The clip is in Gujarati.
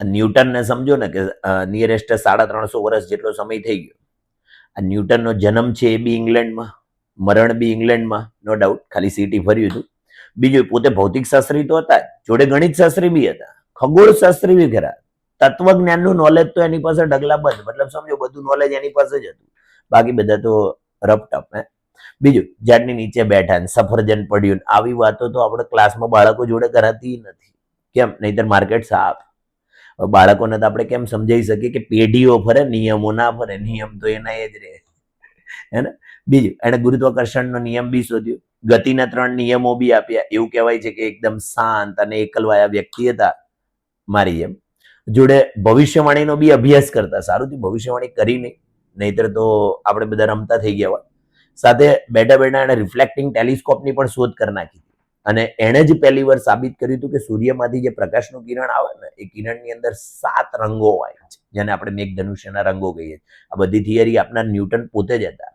ન્યૂટનને સમજો ને કે નિયરેસ્ટ 350 વર્ષ જેટલો સમય થઈ ગયો. આ ન્યૂટનનો જન્મ છે એ બી ઇંગ્લેન્ડમાં, મરણ બી ઇંગ્લેન્ડમાં, નો ડાઉટ, ખાલી સિટી ફર્યું હતું. બીજું, પોતે ભૌતિક શાસ્ત્રી તો હતા, જોડે ગણિત શાસ્ત્રી બી હતા, ખગોળ શાસ્ત્રી બી ખરા, તત્વજ્ઞાનનું નોલેજ તો એની પાસે ઢગલાબંધ, મતલબ સમજો બધું નોલેજ એની પાસે જ હતું, બાકી બધા તો રપટપ. બીજું, ઝાડની નીચે બેઠા ને સફરજન પડ્યું, આવી વાતો તો આપણે ક્લાસમાં બાળકો જોડે કરાતી નથી. કેમ? નહીતર માર્કેટ સાફ. બાળકોને તો આપણે કેમ સમજાવી શકીએ કે પેઢીઓ ફરે, નિયમો ના ફરે, નિયમ તો એના એ જ રહે, હે ને? બીજું, એને ગુરુત્વાકર્ષણનો નિયમ બી શોધ્યો, ગતિના 3 નિયમો બી આપ્યા. એવું કહેવાય છે કે એકદમ શાંત અને એકલવાયા વ્યક્તિ હતા મારી એમ. જોડે ભવિષ્યવાણીનો બી અભ્યાસ કરતા. સારું થયું ભવિષ્યવાણી કરી નહીં, નહીતર તો આપણે બધા રમતા થઈ ગયા હોય. સાથે બેઠા બેઠા એને રિફ્લેક્ટિંગ ટેલિસ્કોપની પણ શોધ કરી નાખી. અને એણે જ પહેલી વાર સાબિત કર્યું હતું કે સૂર્યમાંથી જે પ્રકાશનું કિરણ આવે ને, એ કિરણની અંદર 7 રંગો હોય છે, જેને આપણે મેઘધનુષ્યના રંગો કહીએ. આ બધી થિયરી આપનાર ન્યૂટન પોતે જ હતા.